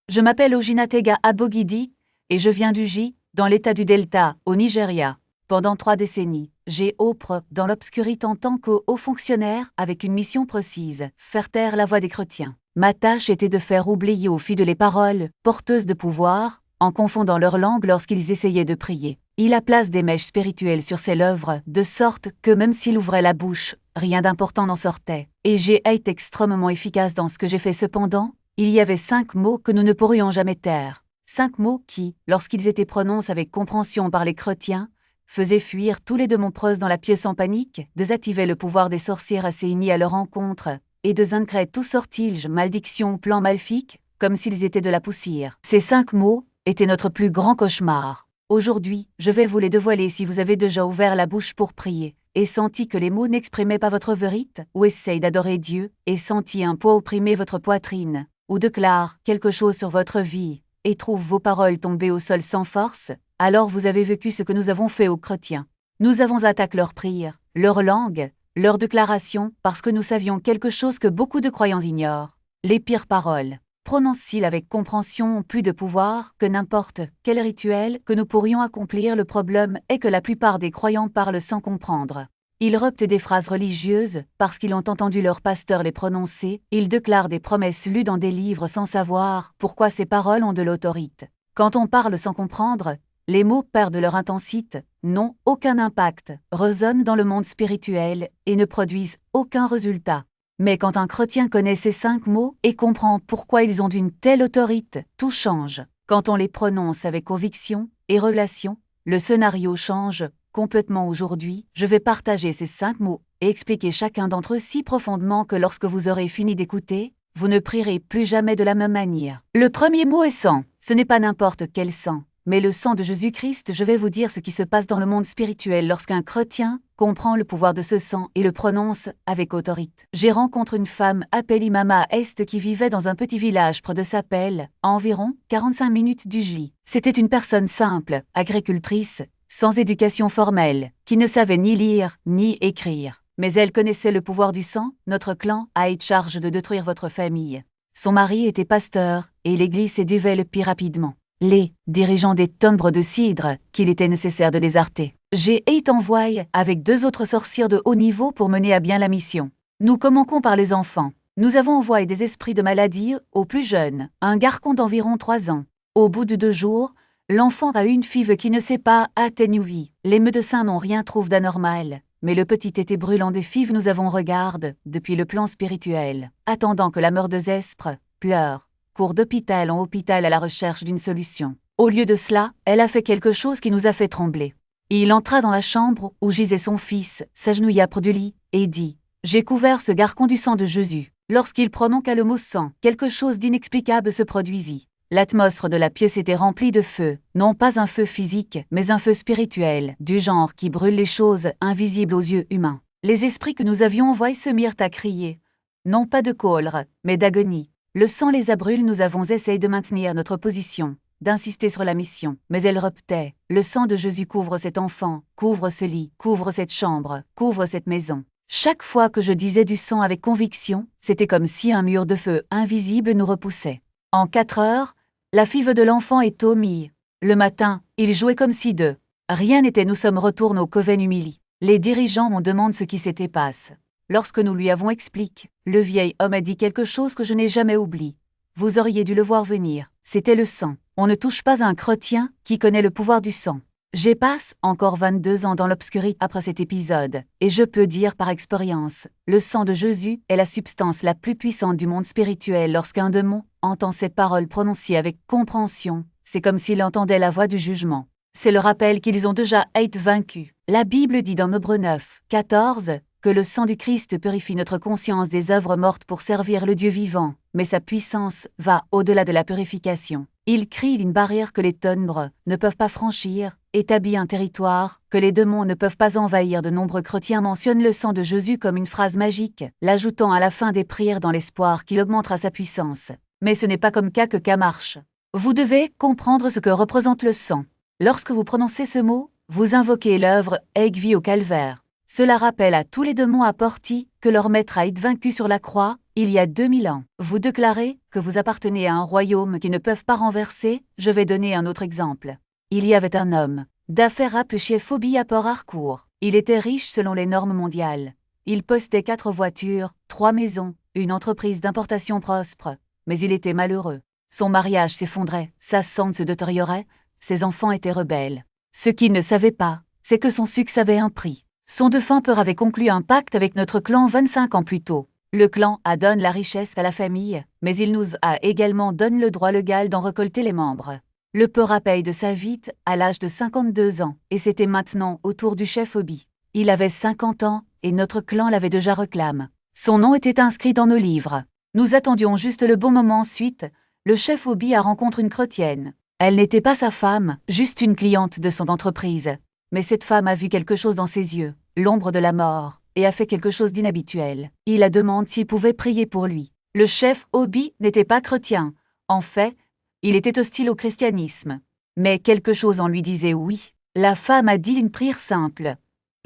Je m'appelle Ojinatega Abogidi, et je viens du J, dans l'état du Delta, au Nigeria. Pendant 3 décennies, j'ai œuvré dans l'obscurité en tant que haut fonctionnaire avec une mission précise, faire taire la voix des chrétiens. Ma tâche était de faire oublier aux fidèles les paroles, porteuses de pouvoir, en confondant leur langue lorsqu'ils essayaient de prier. Il a place des mèches spirituelles sur ses lèvres, de sorte que même s'il ouvrait la bouche, rien d'important n'en sortait. Et j'ai été extrêmement efficace dans ce que j'ai fait cependant. Il y avait 5 mots que nous ne pourrions jamais taire. 5 mots qui, lorsqu'ils étaient prononcés avec compréhension par les chrétiens, faisaient fuir tous les démons preuses dans la pièce en panique, désactivaient le pouvoir des sorcières assignées à leur rencontre, et désincraient tout sortilège, malédiction, plan maléfique, comme s'ils étaient de la poussière. Ces 5 mots étaient notre plus grand cauchemar. Aujourd'hui, je vais vous les dévoiler si vous avez déjà ouvert la bouche pour prier, et senti que les mots n'exprimaient pas votre vérité, ou essayent d'adorer Dieu, et senti un poids opprimer votre poitrine, ou déclare quelque chose sur votre vie, et trouve vos paroles tomber au sol sans force, alors vous avez vécu ce que nous avons fait aux chrétiens. Nous avons attaqué leurs prières, leur langue, leurs déclarations, parce que nous savions quelque chose que beaucoup de croyants ignorent. Les pires paroles. Prononce-t-il avec compréhension ont plus de pouvoir que n'importe quel rituel que nous pourrions accomplir. Le problème est que la plupart des croyants parlent sans comprendre. Ils reptent des phrases religieuses parce qu'ils ont entendu leur pasteur les prononcer, ils déclarent des promesses lues dans des livres sans savoir pourquoi ces paroles ont de l'autorité. Quand on parle sans comprendre, les mots perdent leur intensité, n'ont aucun impact, résonnent dans le monde spirituel et ne produisent aucun résultat. Mais quand un chrétien connaît ces 5 mots et comprend pourquoi ils ont d'une telle autorité, tout change. Quand on les prononce avec conviction et relation, le scénario change complètement. Aujourd'hui, je vais partager ces 5 mots et expliquer chacun d'entre eux si profondément que lorsque vous aurez fini d'écouter, vous ne prierez plus jamais de la même manière. Le premier mot est sang. Ce n'est pas n'importe quel sang, mais le sang de Jésus-Christ. Je vais vous dire ce qui se passe dans le monde spirituel lorsqu'un chrétien comprend le pouvoir de ce sang et le prononce avec autorité. J'ai rencontré une femme appelée Mama Est qui vivait dans un petit village près de Sapel, à environ 45 minutes du J. C'était une personne simple, agricultrice, sans éducation formelle, qui ne savait ni lire ni écrire. Mais elle connaissait le pouvoir du sang. Notre clan a été chargé de détruire votre famille. Son mari était pasteur, et l'église s'est développée rapidement. Les dirigeants des tombres de cidre qu'il était nécessaire de les arrêter. J'ai été envoyé avec 2 autres sorcières de haut niveau pour mener à bien la mission. Nous commençons par les enfants. Nous avons envoyé des esprits de maladie aux plus jeunes, un garçon d'environ 3 ans. Au bout de 2 jours, l'enfant a eu une fièvre qui ne s'est pas atténuée. Les médecins n'ont rien trouvé d'anormal, mais le petit était brûlant de fièvre. Nous avons regardé, depuis le plan spirituel, attendant que la mort des esprits pleure. Cours d'hôpital en hôpital à la recherche d'une solution. Au lieu de cela, elle a fait quelque chose qui nous a fait trembler. Il entra dans la chambre où gisait son fils, s'agenouilla près du lit, et dit « J'ai couvert ce garçon du sang de Jésus. » Lorsqu'il prononça le mot sang, quelque chose d'inexplicable se produisit. L'atmosphère de la pièce était remplie de feu, non pas un feu physique, mais un feu spirituel, du genre qui brûle les choses invisibles aux yeux humains. Les esprits que nous avions envoyés se mirent à crier, non pas de colère, mais d'agonie. Le sang les a brûlés. Nous avons essayé de maintenir notre position, d'insister sur la mission, mais elle reptait. Le sang de Jésus couvre cet enfant, couvre ce lit, couvre cette chambre, couvre cette maison. Chaque fois que je disais du sang avec conviction, c'était comme si un mur de feu invisible nous repoussait. En 4 heures, la fièvre de l'enfant est au milieu. Le matin, il jouait comme si de rien n'était. Nous sommes retournés au coven humilié. Les dirigeants m'ont demandé ce qui s'était passé. Lorsque nous lui avons expliqué, le vieil homme a dit quelque chose que je n'ai jamais oublié. Vous auriez dû le voir venir. C'était le sang. On ne touche pas à un chrétien qui connaît le pouvoir du sang. J'ai passé encore 22 ans dans l'obscurité après cet épisode, et je peux dire par expérience, le sang de Jésus est la substance la plus puissante du monde spirituel. Lorsqu'un démon entend cette parole prononcée avec compréhension, c'est comme s'il entendait la voix du jugement. C'est le rappel qu'ils ont déjà été vaincus. La Bible dit dans Hébreux 9, 14, que le sang du Christ purifie notre conscience des œuvres mortes pour servir le Dieu vivant, mais sa puissance va au-delà de la purification. Il crée une barrière que les ténèbres ne peuvent pas franchir, établit un territoire que les démons ne peuvent pas envahir. De nombreux chrétiens mentionnent le sang de Jésus comme une phrase magique, l'ajoutant à la fin des prières dans l'espoir qu'il augmentera sa puissance. Mais ce n'est pas comme ça que ça marche. Vous devez comprendre ce que représente le sang. Lorsque vous prononcez ce mot, vous invoquez l'œuvre aiguë au calvaire. Cela rappelle à tous les démons apportis que leur maître a été vaincu sur la croix il y a 2000 ans. Vous déclarez que vous appartenez à un royaume qui ne peuvent pas renverser. Je vais donner un autre exemple. Il y avait un homme d'affaires appelé chef Obi à Port Harcourt. Il était riche selon les normes mondiales. Il possédait 4 voitures, 3 maisons, une entreprise d'importation prospère. Mais il était malheureux. Son mariage s'effondrait, sa santé se détériorait, ses enfants étaient rebelles. Ce qu'il ne savait pas, c'est que son succès avait un prix. Son défunt père avait conclu un pacte avec notre clan 25 ans plus tôt. Le clan a donné la richesse à la famille, mais il nous a également donné le droit légal d'en récolter les membres. Le père paye de sa vie à l'âge de 52 ans, et c'était maintenant au tour du chef Obi. Il avait 50 ans, et notre clan l'avait déjà réclamé. Son nom était inscrit dans nos livres. Nous attendions juste le bon moment ensuite. Le chef Obi a rencontré une chrétienne. Elle n'était pas sa femme, juste une cliente de son entreprise. Mais cette femme a vu quelque chose dans ses yeux, l'ombre de la mort, et a fait quelque chose d'inhabituel. Il a demandé s'il pouvait prier pour lui. Le chef Obi n'était pas chrétien. En fait, il était hostile au christianisme. Mais quelque chose en lui disait oui. La femme a dit une prière simple.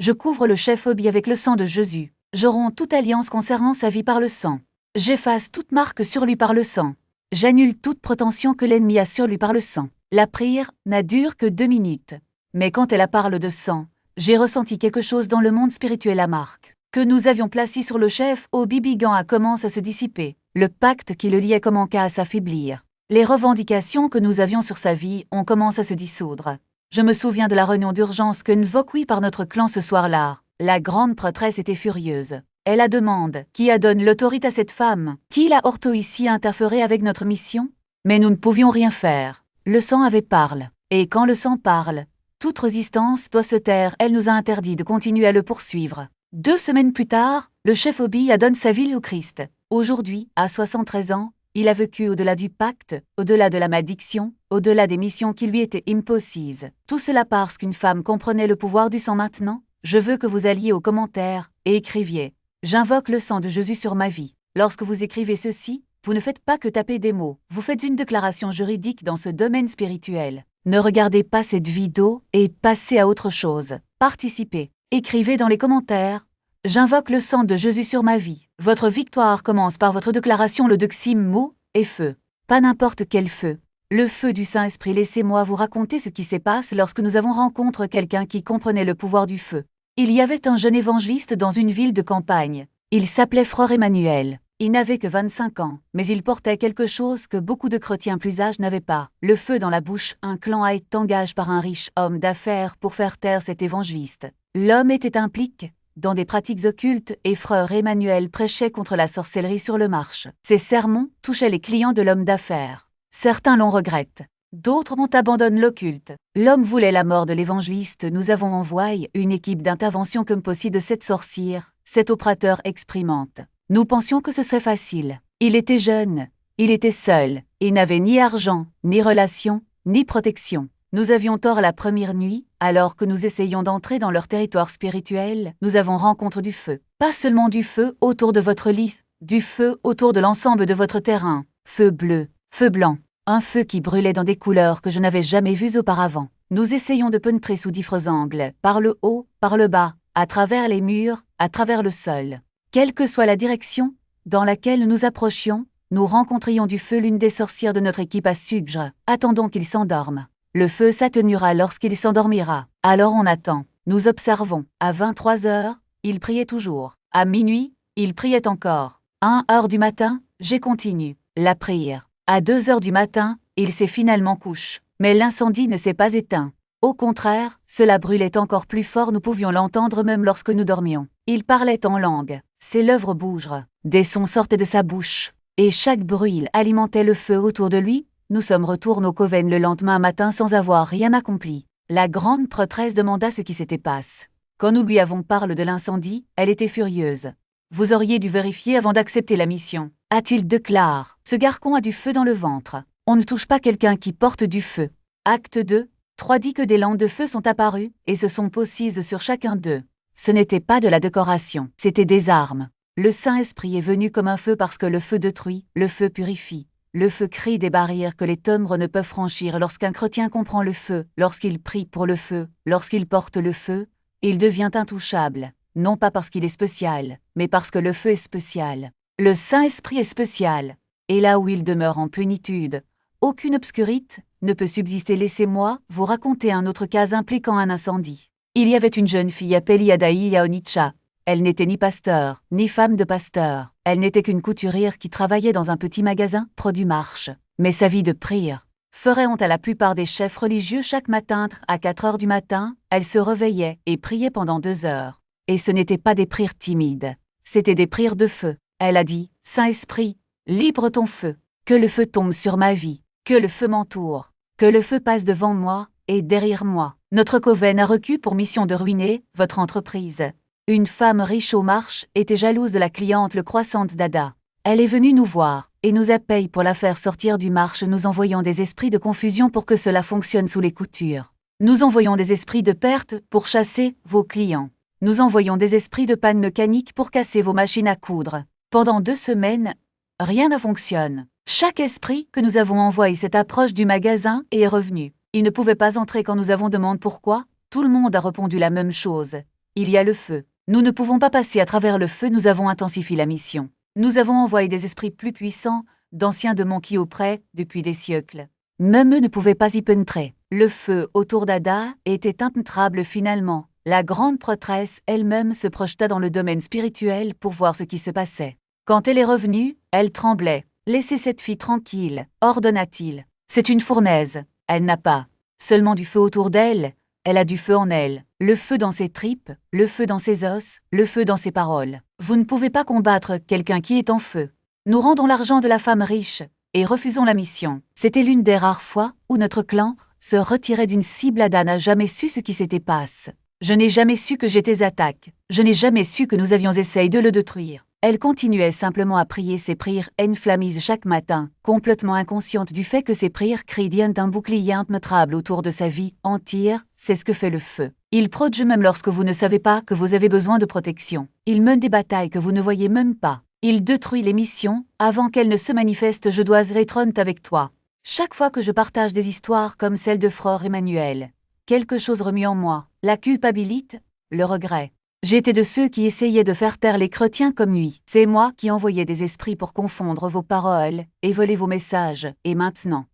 Je couvre le chef Obi avec le sang de Jésus. Je romps toute alliance concernant sa vie par le sang. J'efface toute marque sur lui par le sang. J'annule toute prétention que l'ennemi a sur lui par le sang. La prière n'a duré que 2 minutes. Mais quand elle parle de sang, j'ai ressenti quelque chose dans le monde spirituel. La marque que nous avions placée sur le chef Obi Bigan a commencé à se dissiper. Le pacte qui le liait commença à s'affaiblir. Les revendications que nous avions sur sa vie ont commencé à se dissoudre. Je me souviens de la réunion d'urgence que nous invoquée par notre clan ce soir-là. La grande prêtresse était furieuse. Elle a demandé qui a donné l'autorité à cette femme, qui l'a orto ici interféré avec notre mission. Mais nous ne pouvions rien faire. Le sang avait parlé. Et quand le sang parle, toute résistance doit se taire. Elle nous a interdit de continuer à le poursuivre. 2 semaines plus tard, le chef Obi a donné sa vie au Christ. Aujourd'hui, à 73 ans, il a vécu au-delà du pacte, au-delà de la malédiction, au-delà des missions qui lui étaient imposées. Tout cela parce qu'une femme comprenait le pouvoir du sang maintenant. Je veux que vous alliez aux commentaires et écriviez « J'invoque le sang de Jésus sur ma vie ». Lorsque vous écrivez ceci, vous ne faites pas que taper des mots, vous faites une déclaration juridique dans ce domaine spirituel. Ne regardez pas cette vidéo et passez à autre chose. Participez. Écrivez dans les commentaires « J'invoque le sang de Jésus sur ma vie ». Votre victoire commence par votre déclaration le deuxième mot est feu. Pas n'importe quel feu. Le feu du Saint-Esprit. Laissez-moi vous raconter ce qui s'est passé lorsque nous avons rencontré quelqu'un qui comprenait le pouvoir du feu. Il y avait un jeune évangéliste dans une ville de campagne. Il s'appelait Frère Emmanuel. Il n'avait que 25 ans, mais il portait quelque chose que beaucoup de chrétiens plus âgés n'avaient pas. Le feu dans la bouche. Un clan a été engagé par un riche homme d'affaires pour faire taire cet évangéliste. L'homme était impliqué dans des pratiques occultes et Frère Emmanuel prêchait contre la sorcellerie sur le marché. Ses sermons touchaient les clients de l'homme d'affaires. Certains l'on regrette. D'autres ont abandonné l'occulte. L'homme voulait la mort de l'évangéliste. Nous avons envoyé une équipe d'intervention comme possible de cette sorcière, cet opérateur expérimente. Nous pensions que ce serait facile. Il était jeune, il était seul, il n'avait ni argent, ni relation, ni protection. Nous avions tort la première nuit, alors que nous essayions d'entrer dans leur territoire spirituel, nous avons rencontré du feu. Pas seulement du feu autour de votre lit, du feu autour de l'ensemble de votre terrain. Feu bleu, feu blanc, un feu qui brûlait dans des couleurs que je n'avais jamais vues auparavant. Nous essayons de pénétrer sous différents angles, par le haut, par le bas, à travers les murs, à travers le sol. Quelle que soit la direction dans laquelle nous nous approchions, nous rencontrions du feu. L'une des sorcières de notre équipe a suggéré « Attendons qu'il s'endorme. Le feu s'atténuera lorsqu'il s'endormira. Alors on attend. Nous observons. À 23 heures, il priait toujours. À minuit, il priait encore. 1 heure du matin, j'ai continué la prière. À 2 heures du matin, il s'est finalement couché. Mais l'incendie ne s'est pas éteint. Au contraire, cela brûlait encore plus fort. Nous pouvions l'entendre même lorsque nous dormions. Il parlait en langue. Ses lèvres bougèrent. Des sons sortaient de sa bouche. Et chaque bruit alimentait le feu autour de lui. Nous sommes retournés au Coven le lendemain matin sans avoir rien accompli. La grande prêtresse demanda ce qui s'était passé. Quand nous lui avons parlé de l'incendie, elle était furieuse. Vous auriez dû vérifier avant d'accepter la mission, a-t-il déclaré. Ce garçon a du feu dans le ventre. On ne touche pas quelqu'un qui porte du feu. Acte 2, 3 dit que des lampes de feu sont apparues et se sont posées sur chacun d'eux. Ce n'était pas de la décoration, c'était des armes. Le Saint-Esprit est venu comme un feu parce que le feu détruit, le feu purifie. Le feu crée des barrières que les ténèbres ne peuvent franchir. Lorsqu'un chrétien comprend le feu, lorsqu'il prie pour le feu, lorsqu'il porte le feu, il devient intouchable, non pas parce qu'il est spécial, mais parce que le feu est spécial. Le Saint-Esprit est spécial, et là où il demeure en plénitude, aucune obscurité ne peut subsister. Laissez-moi vous raconter un autre cas impliquant un incendie. Il y avait une jeune fille appelée Adaï Yaonicha. Elle n'était ni pasteur, ni femme de pasteur. Elle n'était qu'une couturière qui travaillait dans un petit magasin, produit marche. Mais sa vie de prière ferait honte à la plupart des chefs religieux. Chaque matin, à 4 heures du matin, elle se réveillait et priait pendant 2 heures. Et ce n'étaient pas des prières timides, c'était des prières de feu. Elle a dit, « Saint-Esprit, libre ton feu, que le feu tombe sur ma vie, que le feu m'entoure, que le feu passe devant moi et derrière moi. » Notre coven a reçu pour mission de ruiner votre entreprise. Une femme riche aux marches était jalouse de la cliente le croissante d'Ada. Elle est venue nous voir et nous a payé pour la faire sortir du marche. Nous envoyons des esprits de confusion pour que cela fonctionne sous les coutures. Nous envoyons des esprits de perte pour chasser vos clients. Nous envoyons des esprits de panne mécanique pour casser vos machines à coudre. Pendant 2 semaines, rien ne fonctionne. Chaque esprit que nous avons envoyé s'est approché du magasin et est revenu. Il ne pouvait pas entrer quand nous avons demandé pourquoi. Tout le monde a répondu la même chose. Il y a le feu. Nous ne pouvons pas passer à travers le feu. Nous avons intensifié la mission. Nous avons envoyé des esprits plus puissants, d'anciens démons qui opprient depuis des siècles. Même eux ne pouvaient pas y pénétrer. Le feu autour d'Ada était impénétrable finalement. La grande prêtresse elle-même se projeta dans le domaine spirituel pour voir ce qui se passait. Quand elle est revenue, elle tremblait. « Laissez cette fille tranquille, ordonna-t-il. C'est une fournaise. Elle n'a pas seulement du feu autour d'elle, elle a du feu en elle. Le feu dans ses tripes, le feu dans ses os, le feu dans ses paroles. Vous ne pouvez pas combattre quelqu'un qui est en feu. Nous rendons l'argent de la femme riche et refusons la mission. » C'était l'une des rares fois où notre clan se retirait d'une cible. Ada n'a jamais su ce qui s'était passé. Je n'ai jamais su que j'étais attaque. Je n'ai jamais su que nous avions essayé de le détruire. Elle continuait simplement à prier ses prières enflammées chaque matin, complètement inconsciente du fait que ses prières créaient un bouclier impénétrable autour de sa vie entière. C'est ce que fait le feu. Il protège même lorsque vous ne savez pas que vous avez besoin de protection. Il mène des batailles que vous ne voyez même pas. Il détruit les missions avant qu'elles ne se manifestent. Je dois être honnête avec toi. Chaque fois que je partage des histoires comme celle de Frère Emmanuel, quelque chose remue en moi, la culpabilité, le regret. J'étais de ceux qui essayaient de faire taire les chrétiens comme lui. C'est moi qui envoyais des esprits pour confondre vos paroles et voler vos messages. Et maintenant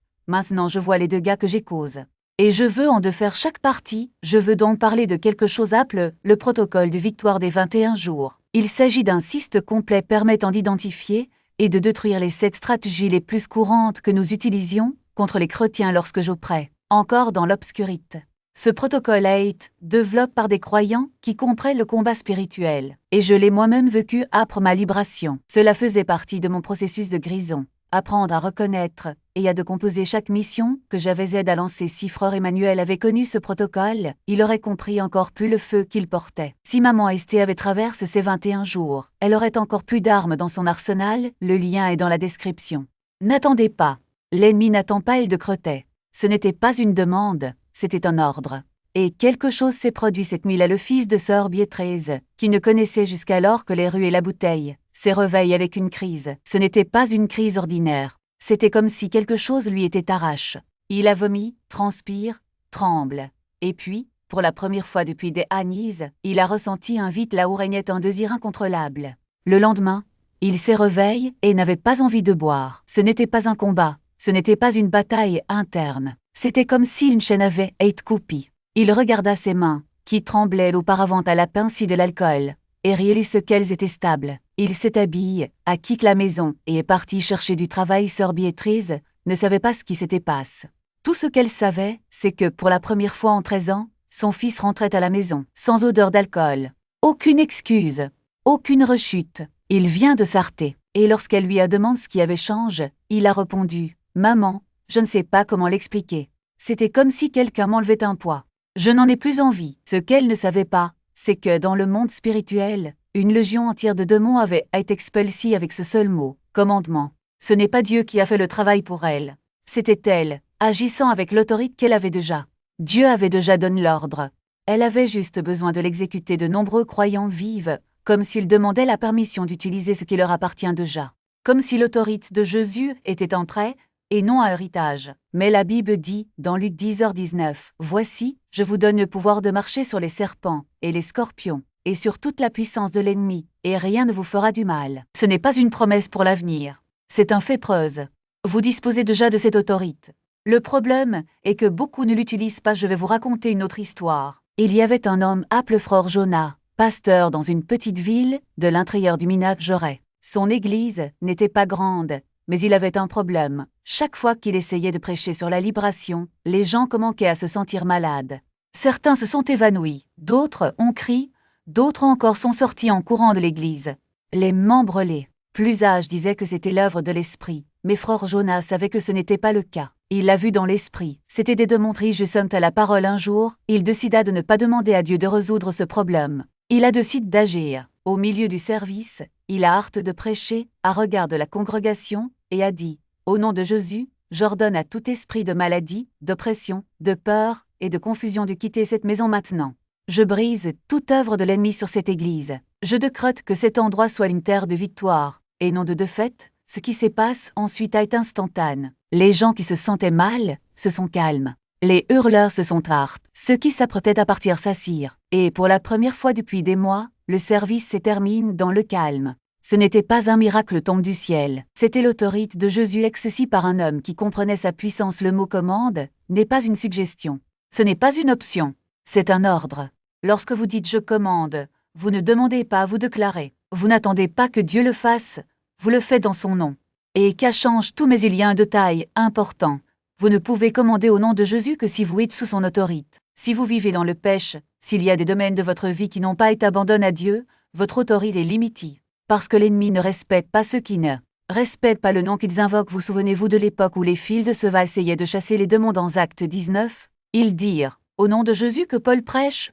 je vois les dégâts que j'ai causés. Et je veux en défaire chaque partie. Je veux donc parler de quelque chose appelé le protocole de victoire des 21 jours. Il s'agit d'un système complet permettant d'identifier et de détruire les 7 stratégies les plus courantes que nous utilisions contre les chrétiens lorsque j'oppresse encore dans l'obscurité. Ce protocole a été développé par des croyants qui comprennent le combat spirituel, et je l'ai moi-même vécu après ma libération. Cela faisait partie de mon processus de guérison. Apprendre à reconnaître et à décomposer chaque mission que j'avais aidé à lancer. Si Frère Emmanuel avait connu ce protocole, il aurait compris encore plus le feu qu'il portait. Si Maman Esté avait traversé ces 21 jours, elle aurait encore plus d'armes dans son arsenal. Le lien est dans la description. N'attendez pas. L'ennemi n'attend pas, il décrétait. Ce n'était pas une demande. C'était un ordre. Et quelque chose s'est produit cette nuit-là. Le fils de sœur Béatrice, qui ne connaissait jusqu'alors que les rues et la bouteille, s'est réveillé avec une crise. Ce n'était pas une crise ordinaire. C'était comme si quelque chose lui était arraché. Il a vomi, transpire, tremble. Et puis, pour la première fois depuis des années, il a ressenti un vide là où régnait un désir incontrôlable. Le lendemain, il s'est réveillé et n'avait pas envie de boire. Ce n'était pas un combat. Ce n'était pas une bataille interne. C'était comme si une chaîne avait été coupée. Il regarda ses mains, qui tremblaient auparavant à la pince de l'alcool, et réalisa qu'elles étaient stables. Il s'est habillé, a quitté la maison et est parti chercher du travail. Sœur Béatrice ne savait pas ce qui s'était passé. Tout ce qu'elle savait, c'est que pour la première fois en 13 ans, son fils rentrait à la maison, sans odeur d'alcool. Aucune excuse, aucune rechute. Il vient de s'arrêter. Et lorsqu'elle lui a demandé ce qui avait changé, il a répondu « Maman, je ne sais pas comment l'expliquer. C'était comme si quelqu'un m'enlevait un poids. Je n'en ai plus envie. » Ce qu'elle ne savait pas, c'est que dans le monde spirituel, une légion entière de démons avait été expulsée avec ce seul mot, commandement. Ce n'est pas Dieu qui a fait le travail pour elle. C'était elle, agissant avec l'autorité qu'elle avait déjà. Dieu avait déjà donné l'ordre. Elle avait juste besoin de l'exécuter. De nombreux croyants vivent comme s'ils demandaient la permission d'utiliser ce qui leur appartient déjà. Comme si l'autorité de Jésus était un prêt et non un héritage. Mais la Bible dit, dans Luc 10h19, « Voici, je vous donne le pouvoir de marcher sur les serpents et les scorpions, et sur toute la puissance de l'ennemi, et rien ne vous fera du mal. Ce n'est pas une promesse pour l'avenir. C'est un fait preuve. Vous disposez déjà de cette autorité. Le problème est que beaucoup ne l'utilisent pas. Je vais vous raconter une autre histoire. Il y avait un homme appelé Frère Jonas, pasteur dans une petite ville de l'intérieur du Minas Gerais. Son église n'était pas grande, mais il avait un problème. Chaque fois qu'il essayait de prêcher sur la libération, les gens commençaient à se sentir malades. Certains se sont évanouis, d'autres ont crié, d'autres encore sont sortis en courant de l'église. Les membres les plus âgés disaient que c'était l'œuvre de l'esprit, mais Frère Jonas savait que ce n'était pas le cas. Il l'a vu dans l'esprit. C'était des démontrés jusant à la parole un jour, il décida de ne pas demander à Dieu de résoudre ce problème. Il a décidé d'agir. Au milieu du service, il a hâte de prêcher, à regard de la congrégation, et a dit « Au nom de Jésus, j'ordonne à tout esprit de maladie, d'oppression, de peur et de confusion de quitter cette maison maintenant. Je brise toute œuvre de l'ennemi sur cette église. Je décrète que cet endroit soit une terre de victoire, et non de défaite. Ce qui se passe ensuite a été instantané. Les gens qui se sentaient mal se sont calmes. Les hurleurs se sont hartés. Ceux qui s'apprêtaient à partir s'assirent. Et pour la première fois depuis des mois, le service se termine dans le calme. Ce n'était pas un miracle tombé du ciel. C'était l'autorité de Jésus exercée par un homme qui comprenait sa puissance. Le mot commande n'est pas une suggestion. Ce n'est pas une option. C'est un ordre. Lorsque vous dites « je commande », vous ne demandez pas à vous déclarer. Vous n'attendez pas que Dieu le fasse. Vous le faites dans son nom. Et qu'à change tout, mais il y a un détail important. Vous ne pouvez commander au nom de Jésus que si vous êtes sous son autorité. Si vous vivez dans le péché, s'il y a des domaines de votre vie qui n'ont pas été abandonnés à Dieu, votre autorité est limitée. Parce que l'ennemi ne respecte pas ceux qui ne respectent pas le nom qu'ils invoquent. Vous souvenez-vous de l'époque où les fils de Seva essayaient de chasser les démons dans Actes 19? Ils dirent, au nom de Jésus que Paul prêche,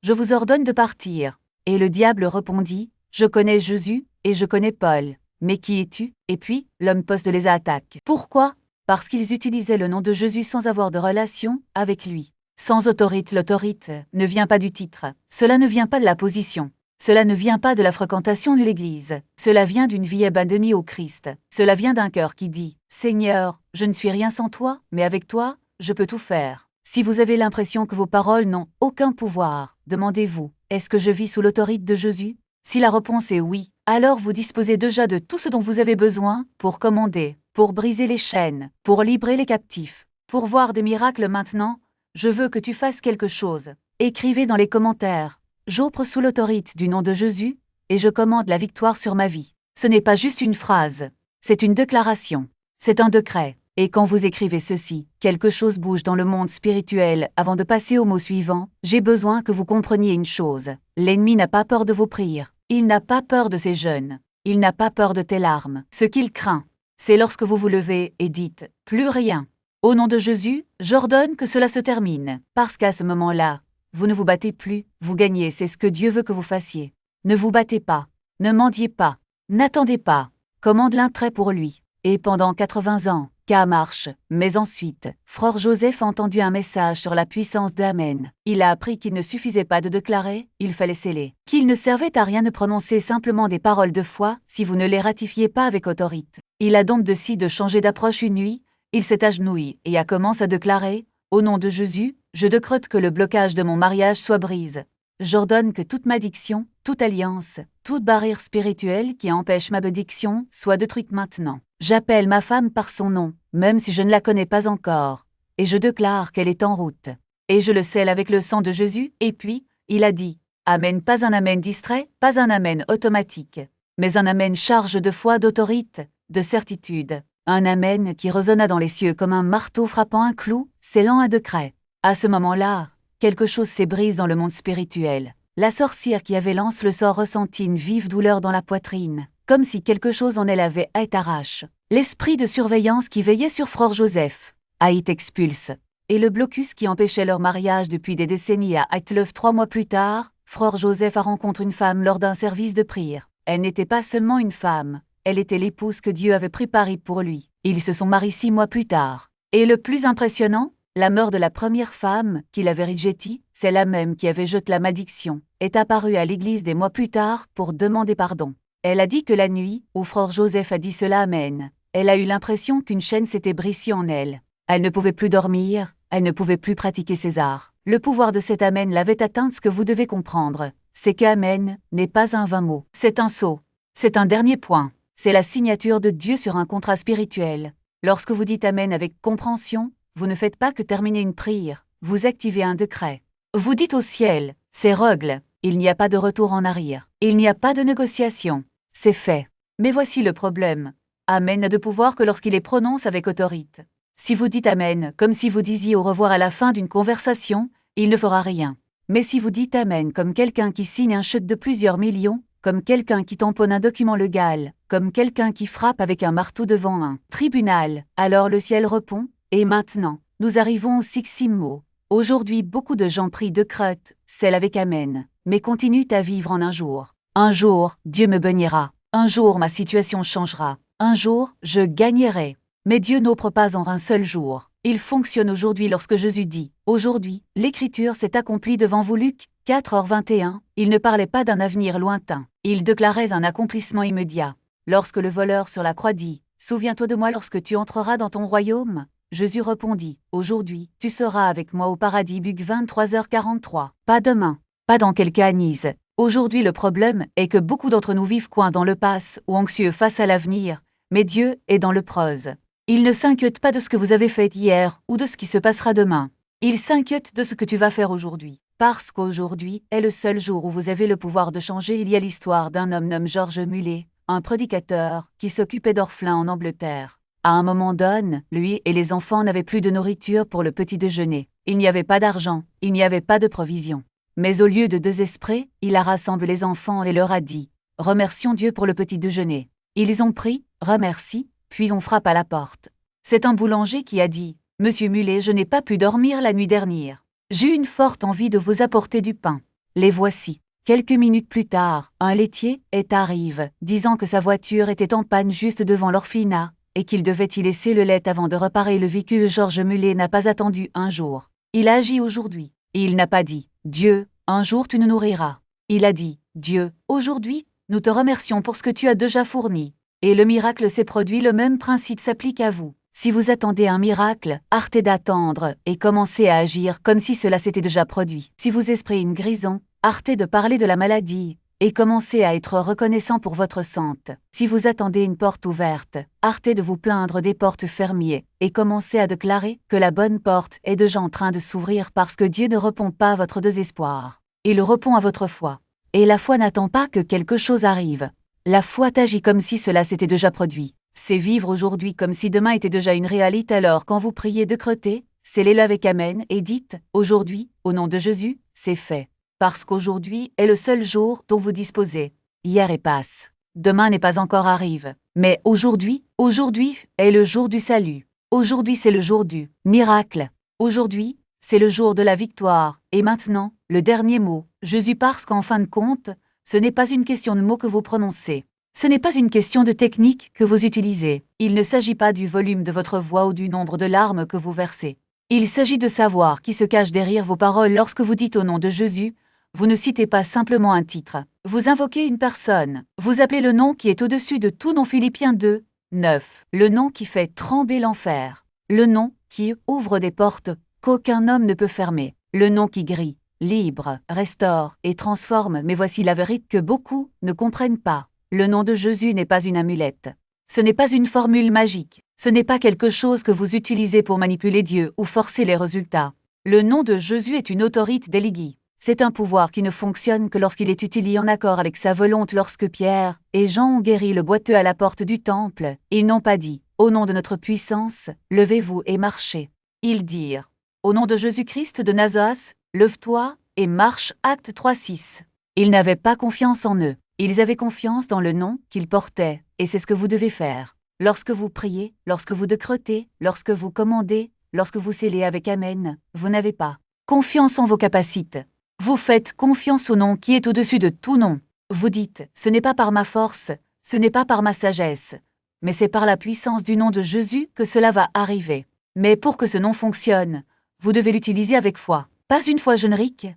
je vous ordonne de partir. Et le diable répondit, je connais Jésus, et je connais Paul. Mais qui es-tu? Et puis, l'homme poste les attaque. Pourquoi? Parce qu'ils utilisaient le nom de Jésus sans avoir de relation avec lui. Sans autorité, l'autorité ne vient pas du titre. Cela ne vient pas de la position. Cela ne vient pas de la fréquentation de l'Église. Cela vient d'une vie abandonnée au Christ. Cela vient d'un cœur qui dit « Seigneur, je ne suis rien sans toi, mais avec toi, je peux tout faire. » Si vous avez l'impression que vos paroles n'ont aucun pouvoir, demandez-vous « Est-ce que je vis sous l'autorité de Jésus ?» Si la réponse est oui, alors vous disposez déjà de tout ce dont vous avez besoin pour commander, pour briser les chaînes, pour libérer les captifs, pour voir des miracles maintenant. Je veux que tu fasses quelque chose. Écrivez dans les commentaires. J'opère sous l'autorité du nom de Jésus, et je commande la victoire sur ma vie. Ce n'est pas juste une phrase, c'est une déclaration, c'est un décret. Et quand vous écrivez ceci, quelque chose bouge dans le monde spirituel. Avant de passer au mot suivant, j'ai besoin que vous compreniez une chose. L'ennemi n'a pas peur de vos prières. Il n'a pas peur de ses jeûnes. Il n'a pas peur de tes larmes. Ce qu'il craint, c'est lorsque vous vous levez et dites « plus rien ». Au nom de Jésus, j'ordonne que cela se termine. Parce qu'à ce moment-là, vous ne vous battez plus, vous gagnez. C'est ce que Dieu veut que vous fassiez. Ne vous battez pas. Ne mendiez pas. N'attendez pas. Commande l'intérêt pour lui. Et pendant 80 ans, qu'à marche. Mais ensuite, Frère Joseph a entendu un message sur la puissance d'Amen. Il a appris qu'il ne suffisait pas de déclarer, il fallait sceller. Qu'il ne servait à rien de prononcer simplement des paroles de foi si vous ne les ratifiez pas avec autorité. Il a donc décidé de changer d'approche une nuit. Il s'est agenouillé et a commencé à déclarer « Au nom de Jésus, je décrète que le blocage de mon mariage soit brise. J'ordonne que toute malédiction, toute alliance, toute barrière spirituelle qui empêche ma bénédiction soit détruite maintenant. J'appelle ma femme par son nom, même si je ne la connais pas encore, et je déclare qu'elle est en route. Et je le scelle avec le sang de Jésus. » Et puis, il a dit « Amen », pas un amen distrait, pas un amen automatique, mais un amen charge de foi, d'autorité, de certitude. Un amen qui résonna dans les cieux comme un marteau frappant un clou, scellant un décret. À ce moment-là, quelque chose s'ébrise dans le monde spirituel. La sorcière qui avait lancé le sort ressentit une vive douleur dans la poitrine, comme si quelque chose en elle avait été arraché. L'esprit de surveillance qui veillait sur Frère Joseph a été expulsé. Et le blocus qui empêchait leur mariage depuis des décennies a été levé 3 mois plus tard. Frère Joseph a rencontré une femme lors d'un service de prière. Elle n'était pas seulement une femme. Elle était l'épouse que Dieu avait préparée pour lui. Ils se sont mariés 6 mois plus tard. Et le plus impressionnant, la mort de la première femme, qu'il avait rejetée, c'est la même qui avait jeté la malédiction, est apparue à l'église des mois plus tard pour demander pardon. Elle a dit que la nuit, où Frère Joseph a dit cela Amen, elle a eu l'impression qu'une chaîne s'était brisée en elle. Elle ne pouvait plus dormir, elle ne pouvait plus pratiquer ses arts. Le pouvoir de cet Amen l'avait atteint. Ce que vous devez comprendre, c'est que Amen n'est pas un vain mot. C'est un sceau. C'est un dernier point. C'est la signature de Dieu sur un contrat spirituel. Lorsque vous dites Amen avec compréhension, vous ne faites pas que terminer une prière, vous activez un décret. Vous dites au ciel, c'est règle, il n'y a pas de retour en arrière, il n'y a pas de négociation, c'est fait. Mais voici le problème. Amen n'a de pouvoir que lorsqu'il est prononcé avec autorité. Si vous dites Amen comme si vous disiez au revoir à la fin d'une conversation, il ne fera rien. Mais si vous dites Amen comme quelqu'un qui signe un chèque de plusieurs millions, comme quelqu'un qui tamponne un document légal, comme quelqu'un qui frappe avec un marteau devant un tribunal, alors le ciel répond, et maintenant, nous arrivons au sixième mot. Aujourd'hui beaucoup de gens prient de crête, celle avec Amen, mais continuent à vivre en un jour. Un jour, Dieu me bénira. Un jour ma situation changera. Un jour, je gagnerai. Mais Dieu n'opère pas en un seul jour. Il fonctionne aujourd'hui lorsque Jésus dit « Aujourd'hui, l'Écriture s'est accomplie devant vous » Luc 4h21, il ne parlait pas d'un avenir lointain. Il déclarait un accomplissement immédiat. Lorsque le voleur sur la croix dit « Souviens-toi de moi lorsque tu entreras dans ton royaume », Jésus répondit « Aujourd'hui, tu seras avec moi au paradis » Luc 23h43. Pas demain, pas dans quelques années. Aujourd'hui le problème est que beaucoup d'entre nous vivent coin dans le passé ou anxieux face à l'avenir, mais Dieu est dans le prose. Il ne s'inquiète pas de ce que vous avez fait hier ou de ce qui se passera demain. Il s'inquiète de ce que tu vas faire aujourd'hui. Parce qu'aujourd'hui est le seul jour où vous avez le pouvoir de changer. Il y a l'histoire d'un homme nommé George Muller, un prédicateur qui s'occupait d'orphelins en Angleterre. À un moment donné, lui et les enfants n'avaient plus de nourriture pour le petit déjeuner. Il n'y avait pas d'argent, il n'y avait pas de provisions. Mais au lieu de désespérer, il a rassemblé les enfants et leur a dit « Remercions Dieu pour le petit déjeuner ». Ils ont pris « Remercie », puis on frappe à la porte. C'est un boulanger qui a dit « Monsieur Muller, je n'ai pas pu dormir la nuit dernière. J'ai eu une forte envie de vous apporter du pain. Les voici. » Quelques minutes plus tard, un laitier arrive, disant que sa voiture était en panne juste devant l'orphelinat, et qu'il devait y laisser le lait avant de réparer le véhicule. George Muller n'a pas attendu un jour. Il a agi aujourd'hui. Et il n'a pas dit « Dieu, un jour tu nous nourriras ». Il a dit « Dieu, aujourd'hui, nous te remercions pour ce que tu as déjà fourni. » Et le miracle s'est produit. Le même principe s'applique à vous. Si vous attendez un miracle, arrêtez d'attendre et commencez à agir comme si cela s'était déjà produit. Si vous espérez une guérison, arrêtez de parler de la maladie et commencez à être reconnaissant pour votre santé. Si vous attendez une porte ouverte, arrêtez de vous plaindre des portes fermées et commencez à déclarer que la bonne porte est déjà en train de s'ouvrir parce que Dieu ne répond pas à votre désespoir. Il répond à votre foi. Et la foi n'attend pas que quelque chose arrive. La foi agit comme si cela s'était déjà produit. C'est vivre aujourd'hui comme si demain était déjà une réalité. Alors quand vous priez de creuter, scellez-le avec Amen et dites « Aujourd'hui, au nom de Jésus, c'est fait. » Parce qu'aujourd'hui est le seul jour dont vous disposez. Hier est passe. Demain n'est pas encore arrive. Mais aujourd'hui est le jour du salut. Aujourd'hui c'est le jour du miracle. Aujourd'hui, c'est le jour de la victoire. Et maintenant, le dernier mot, Jésus, parce qu'en fin de compte, ce n'est pas une question de mots que vous prononcez. Ce n'est pas une question de technique que vous utilisez. Il ne s'agit pas du volume de votre voix ou du nombre de larmes que vous versez. Il s'agit de savoir qui se cache derrière vos paroles. Lorsque vous dites au nom de Jésus, vous ne citez pas simplement un titre. Vous invoquez une personne. Vous appelez le nom qui est au-dessus de tout nom. Philippiens 2, 9. Le nom qui fait trembler l'enfer. Le nom qui ouvre des portes qu'aucun homme ne peut fermer. Le nom qui guérit, libre, restaure et transforme. Mais voici la vérité que beaucoup ne comprennent pas. Le nom de Jésus n'est pas une amulette. Ce n'est pas une formule magique. Ce n'est pas quelque chose que vous utilisez pour manipuler Dieu ou forcer les résultats. Le nom de Jésus est une autorité déléguée. C'est un pouvoir qui ne fonctionne que lorsqu'il est utilisé en accord avec sa volonté. Lorsque Pierre et Jean ont guéri le boiteux à la porte du temple, ils n'ont pas dit « Au nom de notre puissance, levez-vous et marchez ». Ils dirent « Au nom de Jésus-Christ de Nazareth, lève-toi et marche » Acte 3:6. Ils n'avaient pas confiance en eux. Ils avaient confiance dans le nom qu'ils portaient, et c'est ce que vous devez faire. Lorsque vous priez, lorsque vous décretez, lorsque vous commandez, lorsque vous scellez avec Amen, vous n'avez pas confiance en vos capacités. Vous faites confiance au nom qui est au-dessus de tout nom. Vous dites, ce n'est pas par ma force, ce n'est pas par ma sagesse, mais c'est par la puissance du nom de Jésus que cela va arriver. Mais pour que ce nom fonctionne, vous devez l'utiliser avec foi. Pas une foi générique,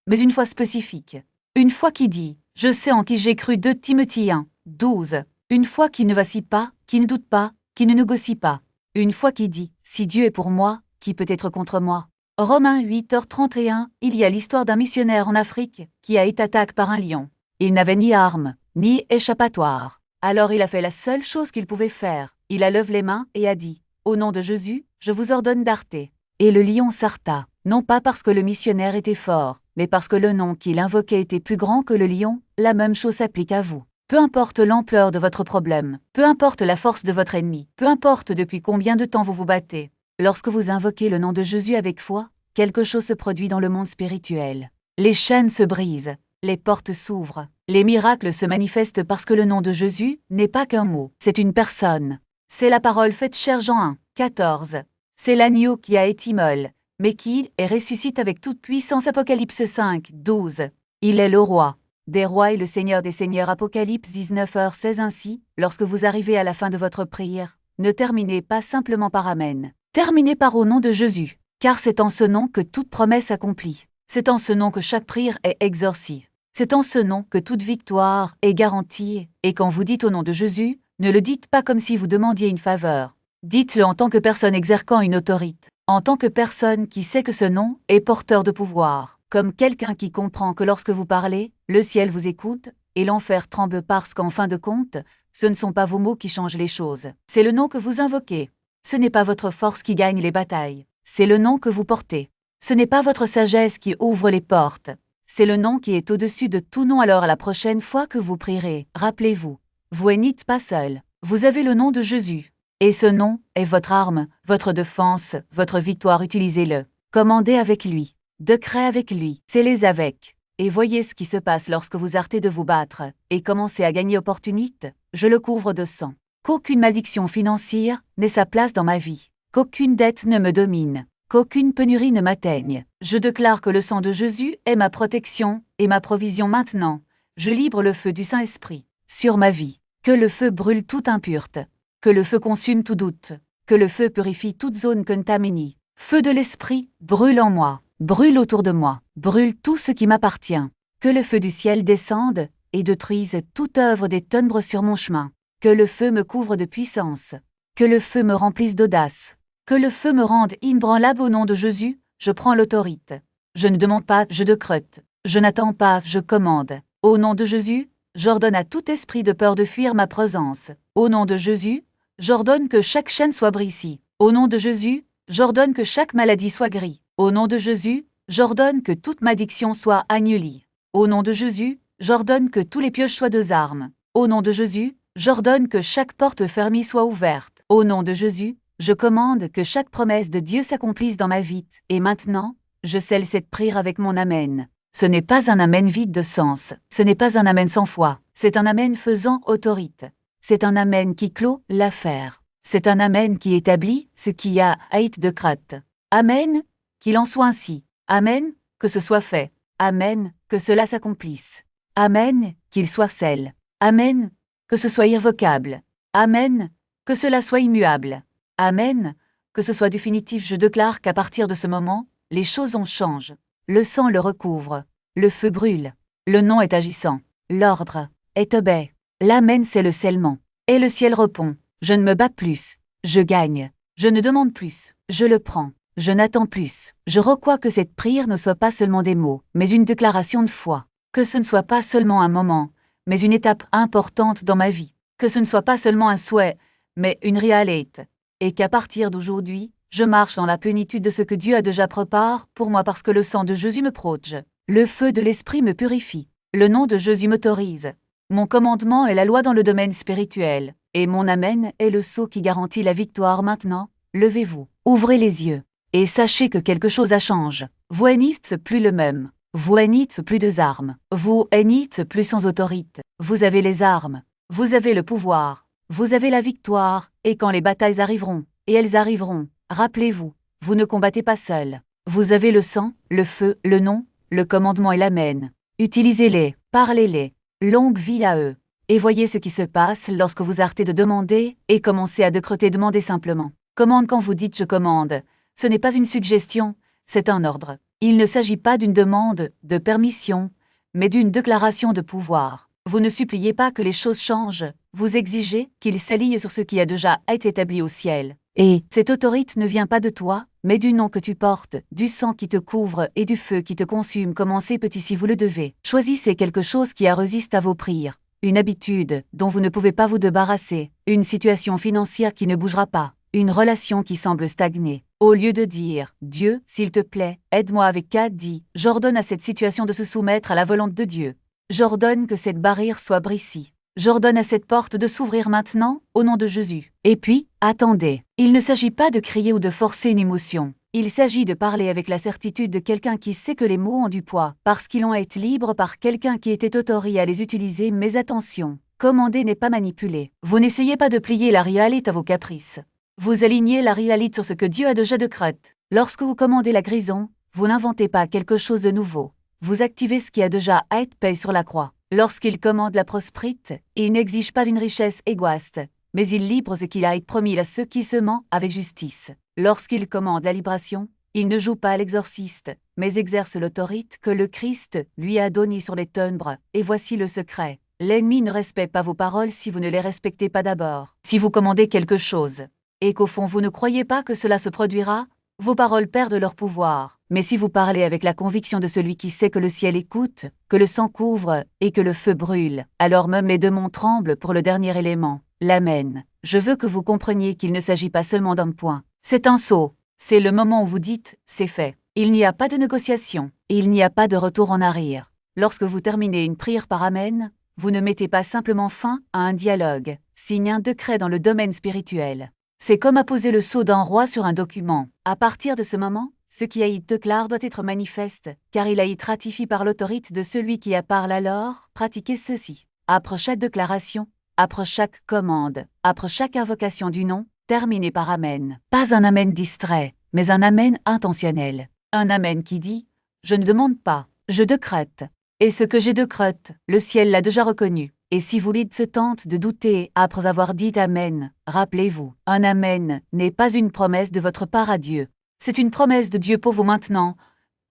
mais une foi spécifique. Une foi qui dit, je sais en qui j'ai cru. 2 Timothée 1, 12. Une foi qui ne vacille pas, qui ne doute pas, qui ne négocie pas. Une foi qui dit, si Dieu est pour moi, qui peut être contre moi? Romains 8h31, il y a l'histoire d'un missionnaire en Afrique qui a été attaqué par un lion. Il n'avait ni arme, ni échappatoire. Alors il a fait la seule chose qu'il pouvait faire. Il a levé les mains et a dit « Au nom de Jésus, je vous ordonne d'arrêter ». Et le lion s'arrêta, non pas parce que le missionnaire était fort, mais parce que le nom qu'il invoquait était plus grand que le lion. La même chose s'applique à vous. Peu importe l'ampleur de votre problème, peu importe la force de votre ennemi, peu importe depuis combien de temps vous vous battez, lorsque vous invoquez le nom de Jésus avec foi, quelque chose se produit dans le monde spirituel. Les chaînes se brisent, les portes s'ouvrent, les miracles se manifestent parce que le nom de Jésus n'est pas qu'un mot, c'est une personne. C'est la parole faite chair Jean 1, 14. C'est l'agneau qui a été molle, mais qui est ressuscite avec toute puissance Apocalypse 5, 12. Il est le roi des rois et le Seigneur des seigneurs Apocalypse 19h16. Ainsi, lorsque vous arrivez à la fin de votre prière, ne terminez pas simplement par Amen. Terminez par au nom de Jésus, car c'est en ce nom que toute promesse accomplie. C'est en ce nom que chaque prière est exaucée. C'est en ce nom que toute victoire est garantie. Et quand vous dites au nom de Jésus, ne le dites pas comme si vous demandiez une faveur. Dites-le en tant que personne exerçant une autorité, en tant que personne qui sait que ce nom est porteur de pouvoir, comme quelqu'un qui comprend que lorsque vous parlez, le ciel vous écoute, et l'enfer tremble parce qu'en fin de compte, ce ne sont pas vos mots qui changent les choses. C'est le nom que vous invoquez. Ce n'est pas votre force qui gagne les batailles. C'est le nom que vous portez. Ce n'est pas votre sagesse qui ouvre les portes. C'est le nom qui est au-dessus de tout nom. Alors à la prochaine fois que vous prierez, rappelez-vous, vous n'êtes pas seul. Vous avez le nom de Jésus. Et ce nom est votre arme, votre défense, votre victoire. Utilisez-le. Commandez avec lui. Décret avec lui. Scellez avec. Et voyez ce qui se passe lorsque vous arrêtez de vous battre et commencez à gagner opportunité. Je le couvre de sang. Qu'aucune malédiction financière n'ait sa place dans ma vie. Qu'aucune dette ne me domine. Qu'aucune pénurie ne m'atteigne. Je déclare que le sang de Jésus est ma protection et ma provision maintenant. Je libre le feu du Saint-Esprit sur ma vie. Que le feu brûle toute impureté. Que le feu consume tout doute. Que le feu purifie toute zone contaminée. Feu de l'Esprit, brûle en moi. Brûle autour de moi. Brûle tout ce qui m'appartient. Que le feu du ciel descende et détruise toute œuvre des ténèbres sur mon chemin. Que le feu me couvre de puissance. Que le feu me remplisse d'audace. Que le feu me rende inébranlable au nom de Jésus, je prends l'autorité. Je ne demande pas, je décrète. Je n'attends pas, je commande. Au nom de Jésus, j'ordonne à tout esprit de peur de fuir ma présence. Au nom de Jésus, j'ordonne que chaque chaîne soit brisée. Au nom de Jésus, j'ordonne que chaque maladie soit guérie. Au nom de Jésus, j'ordonne que toute malédiction soit annulée. Au nom de Jésus, j'ordonne que tous les pièges soient deux armes. Au nom de Jésus, j'ordonne que chaque porte fermée soit ouverte. Au nom de Jésus, je commande que chaque promesse de Dieu s'accomplisse dans ma vie. Et maintenant, je scelle cette prière avec mon Amen. Ce n'est pas un Amen vide de sens. Ce n'est pas un Amen sans foi. C'est un Amen faisant autorité. C'est un Amen qui clôt l'affaire. C'est un Amen qui établit ce qui a été décrété. Amen, qu'il en soit ainsi. Amen, que ce soit fait. Amen, que cela s'accomplisse. Amen, qu'il soit scellé. Amen, que ce soit irrévocable. Amen, que cela soit immuable. Amen, que ce soit définitif. Je déclare qu'à partir de ce moment, les choses en changent. Le sang le recouvre. Le feu brûle. Le nom est agissant. L'ordre est obéi. L'Amen, c'est le scellement. Et le ciel répond. Je ne me bats plus. Je gagne. Je ne demande plus. Je le prends. Je n'attends plus. Je recrois que cette prière ne soit pas seulement des mots, mais une déclaration de foi. Que ce ne soit pas seulement un moment, mais une étape importante dans ma vie. Que ce ne soit pas seulement un souhait, mais une réalité. Et qu'à partir d'aujourd'hui, je marche dans la plénitude de ce que Dieu a déjà préparé pour moi parce que le sang de Jésus me protège. Le feu de l'Esprit me purifie. Le nom de Jésus m'autorise. Mon commandement est la loi dans le domaine spirituel. Et mon Amen est le sceau qui garantit la victoire maintenant. Levez-vous, ouvrez les yeux. Et sachez que quelque chose a changé. Vous n'êtes plus le même. Vous n'êtes plus des armes. Vous n'êtes plus sans autorité. Vous avez les armes. Vous avez le pouvoir. Vous avez la victoire. Et quand les batailles arriveront, et elles arriveront, rappelez-vous, vous ne combattez pas seul. Vous avez le sang, le feu, le nom, le commandement et l'Amen. Utilisez-les, parlez-les. Longue vie à eux. Et voyez ce qui se passe lorsque vous arrêtez de demander et commencez à décréter. Demandez simplement. Commande quand vous dites « je commande ». Ce n'est pas une suggestion, c'est un ordre. Il ne s'agit pas d'une demande de permission, mais d'une déclaration de pouvoir. Vous ne suppliez pas que les choses changent, vous exigez qu'ils s'alignent sur ce qui a déjà été établi au ciel. Et cette autorité ne vient pas de toi, mais du nom que tu portes, du sang qui te couvre et du feu qui te consume. Commencez petit si vous le devez. Choisissez quelque chose qui résiste à vos prières. Une habitude dont vous ne pouvez pas vous débarrasser, une situation financière qui ne bougera pas, une relation qui semble stagner. Au lieu de dire « Dieu, s'il te plaît, aide-moi avec K », dis « J'ordonne à cette situation de se soumettre à la volonté de Dieu. J'ordonne que cette barrière soit brisée. J'ordonne à cette porte de s'ouvrir maintenant, au nom de Jésus. » Et puis, attendez. Il ne s'agit pas de crier ou de forcer une émotion. Il s'agit de parler avec la certitude de quelqu'un qui sait que les mots ont du poids, parce qu'ils ont été libres par quelqu'un qui était autorisé à les utiliser. Mais attention, commander n'est pas manipuler. Vous n'essayez pas de plier la réalité à vos caprices. Vous alignez la réalité sur ce que Dieu a déjà décrété. Lorsque vous commandez la guérison, vous n'inventez pas quelque chose de nouveau. Vous activez ce qui a déjà été payé sur la croix. Lorsqu'il commande la prospérité, il n'exige pas une richesse égoïste, mais il livre ce qu'il a promis à ceux qui se mentent avec justice. Lorsqu'il commande la libération, il ne joue pas à l'exorciste, mais exerce l'autorité que le Christ lui a donnée sur les ténèbres. Et voici le secret. L'ennemi ne respecte pas vos paroles si vous ne les respectez pas d'abord. Si vous commandez quelque chose, et qu'au fond vous ne croyez pas que cela se produira, vos paroles perdent leur pouvoir. Mais si vous parlez avec la conviction de celui qui sait que le ciel écoute, que le sang couvre et que le feu brûle, alors même les démons tremblent pour le dernier élément. L'Amen. Je veux que vous compreniez qu'il ne s'agit pas seulement d'un point. C'est un saut. C'est le moment où vous dites « c'est fait ». Il n'y a pas de négociation. Et il n'y a pas de retour en arrière. Lorsque vous terminez une prière par Amen, vous ne mettez pas simplement fin à un dialogue, signe un décret dans le domaine spirituel. C'est comme apposer le sceau d'un roi sur un document. À partir de ce moment, ce qui a été déclaré doit être manifeste, car il a été ratifié par l'autorité de celui qui a parlé. Alors, pratiquez ceci. Après chaque déclaration, après chaque commande, après chaque invocation du nom, terminez par Amen. Pas un Amen distrait, mais un Amen intentionnel. Un Amen qui dit « Je ne demande pas, je décrète. Et ce que j'ai décrété, le ciel l'a déjà reconnu. » Et si vous se tente de douter après avoir dit Amen, rappelez-vous, un Amen n'est pas une promesse de votre part à Dieu. C'est une promesse de Dieu pour vous maintenant.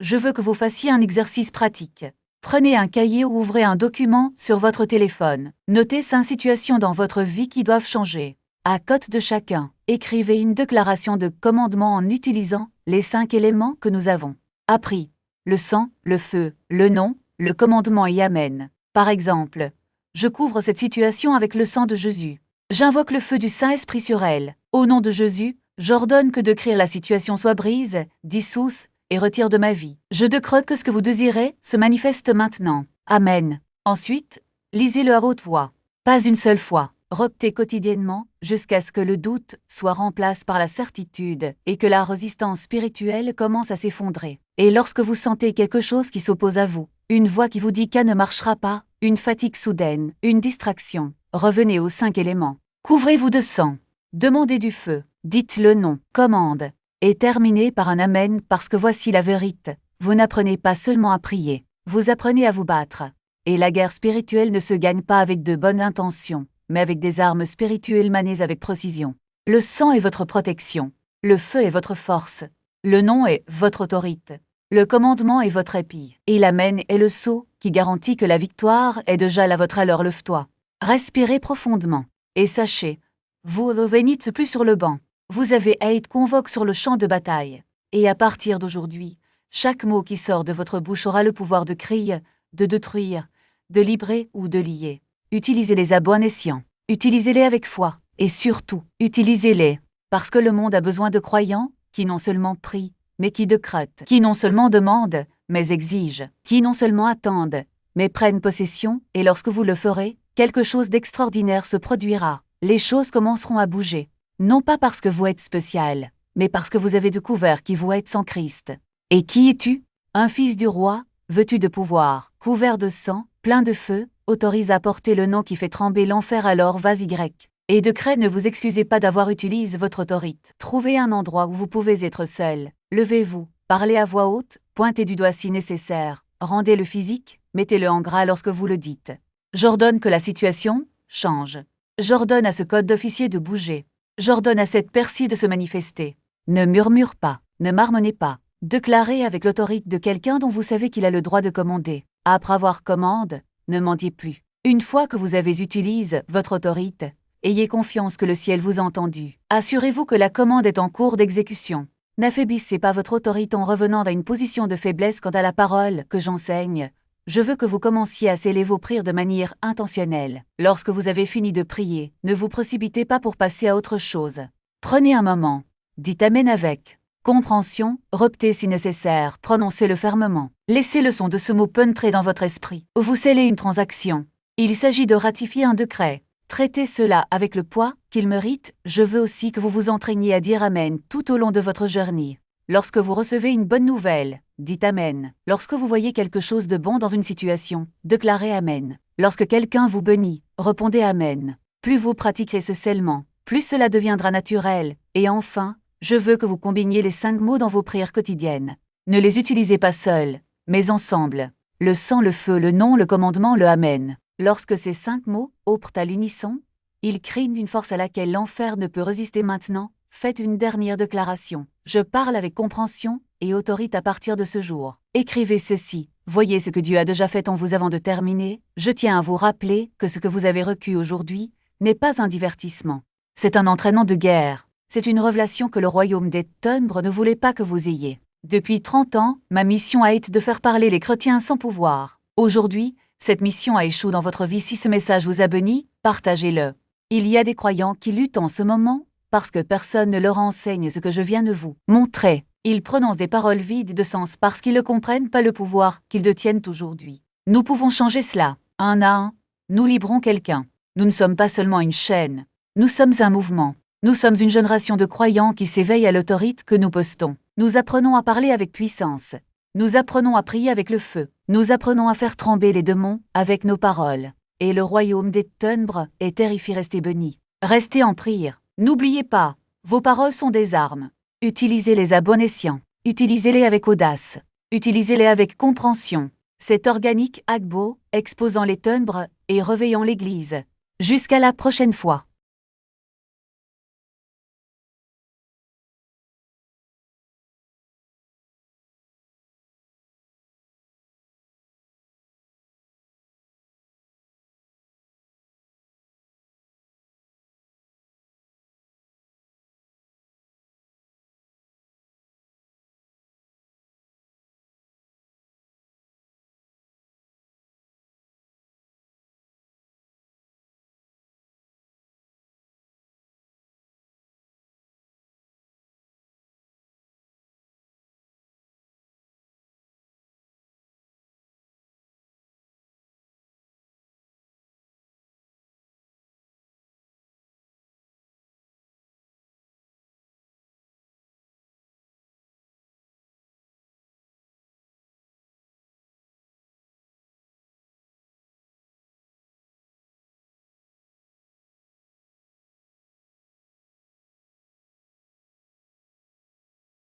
Je veux que vous fassiez un exercice pratique. Prenez un cahier ou ouvrez un document sur votre téléphone. Notez 5 situations dans votre vie qui doivent changer. À côté de chacun, écrivez une déclaration de commandement en utilisant les 5 éléments que nous avons appris. Le sang, le feu, le nom, le commandement et Amen. Par exemple, je couvre cette situation avec le sang de Jésus. J'invoque le feu du Saint-Esprit sur elle. Au nom de Jésus, j'ordonne que décrire la situation soit brise, dissousse et retire de ma vie. Je décrète que ce que vous désirez se manifeste maintenant. Amen. Ensuite, lisez-le à haute voix. Pas une seule fois. Repetez quotidiennement jusqu'à ce que le doute soit remplacé par la certitude et que la résistance spirituelle commence à s'effondrer. Et lorsque vous sentez quelque chose qui s'oppose à vous, une voix qui vous dit qu'elle ne marchera pas, une fatigue soudaine, une distraction, revenez aux 5 éléments. Couvrez-vous de sang. Demandez du feu. Dites le nom. Commande. Et terminez par un Amen parce que voici la vérité. Vous n'apprenez pas seulement à prier. Vous apprenez à vous battre. Et la guerre spirituelle ne se gagne pas avec de bonnes intentions, mais avec des armes spirituelles maniées avec précision. Le sang est votre protection. Le feu est votre force. Le nom est votre autorité. Le commandement est votre épée. Et l'Amen est le sceau qui garantit que la victoire est déjà la vôtre. Alors lève-toi. Respirez profondément. Et sachez, vous ne venez plus sur le banc. Vous avez été convoqué sur le champ de bataille. Et à partir d'aujourd'hui, chaque mot qui sort de votre bouche aura le pouvoir de crier, de détruire, de libérer ou de lier. Utilisez-les à bon escient. Utilisez-les avec foi. Et surtout, utilisez-les. Parce que le monde a besoin de croyants qui non seulement prient, mais qui décrètent, qui non seulement demandent, mais exigent, qui non seulement attendent, mais prennent possession, et lorsque vous le ferez, quelque chose d'extraordinaire se produira. Les choses commenceront à bouger. Non pas parce que vous êtes spécial, mais parce que vous avez découvert qui vous êtes sans Christ. Et qui es-tu? Un fils du roi, vêtu de pouvoir, couvert de sang, plein de feu, autorise à porter le nom qui fait trembler l'enfer. Alors vas-y grec. Et de craie, ne vous excusez pas d'avoir utilisé votre autorité. Trouvez un endroit où vous pouvez être seul. Levez-vous, parlez à voix haute, pointez du doigt si nécessaire. Rendez-le physique, mettez-le en gras lorsque vous le dites. J'ordonne que la situation change. J'ordonne à ce code d'officier de bouger. J'ordonne à cette persil de se manifester. Ne murmure pas, ne marmonnez pas. Déclarez avec l'autorité de quelqu'un dont vous savez qu'il a le droit de commander. Après avoir commandé, ne mendiez plus. Une fois que vous avez utilisé votre autorité, Ayez confiance que le ciel vous a entendu. Assurez-vous que la commande est en cours d'exécution. N'affaiblissez pas votre autorité en revenant à une position de faiblesse quant à la parole que j'enseigne. Je veux que vous commenciez à sceller vos prières de manière intentionnelle. Lorsque vous avez fini de prier, ne vous précipitez pas pour passer à autre chose. Prenez un moment. Dites Amen avec compréhension, repetez si nécessaire, prononcez-le fermement. Laissez le son de ce mot pénétrer dans votre esprit. Vous scellez une transaction. Il s'agit de ratifier un décret. Traitez cela avec le poids qu'il mérite. Je veux aussi que vous vous entraîniez à dire Amen tout au long de votre journée. Lorsque vous recevez une bonne nouvelle, dites Amen. Lorsque vous voyez quelque chose de bon dans une situation, déclarez Amen. Lorsque quelqu'un vous bénit, répondez Amen. Plus vous pratiquerez ce scellement, plus cela deviendra naturel. Et enfin, je veux que vous combiniez les 5 mots dans vos prières quotidiennes. Ne les utilisez pas seuls, mais ensemble. Le sang, le feu, le nom, le commandement, le Amen. Lorsque ces 5 mots opèrent à l'unisson, ils créent une force à laquelle l'enfer ne peut résister maintenant. Faites une dernière déclaration. Je parle avec compréhension et autorité à partir de ce jour. Écrivez ceci. Voyez ce que Dieu a déjà fait en vous avant de terminer. Je tiens à vous rappeler que ce que vous avez reçu aujourd'hui n'est pas un divertissement. C'est un entraînement de guerre. C'est une révélation que le royaume des ténèbres ne voulait pas que vous ayez. Depuis 30 ans, ma mission a été de faire parler les chrétiens sans pouvoir. Aujourd'hui, cette mission a échoué dans votre vie. Si ce message vous a béni, partagez-le. Il y a des croyants qui luttent en ce moment parce que personne ne leur enseigne ce que je viens de vous montrer. Ils prononcent des paroles vides de sens parce qu'ils ne comprennent pas le pouvoir qu'ils détiennent aujourd'hui. Nous pouvons changer cela. Un à un, nous libérons quelqu'un. Nous ne sommes pas seulement une chaîne. Nous sommes un mouvement. Nous sommes une génération de croyants qui s'éveillent à l'autorité que nous postons. Nous apprenons à parler avec puissance. Nous apprenons à prier avec le feu. Nous apprenons à faire trembler les démons avec nos paroles. Et le royaume des ténèbres est terrifié. Restez bénis. Restez en prière. N'oubliez pas, vos paroles sont des armes. Utilisez-les à bon escient. Utilisez-les avec audace. Utilisez-les avec compréhension. C'est organique Agbo, exposant les ténèbres et réveillant l'Église. Jusqu'à la prochaine fois.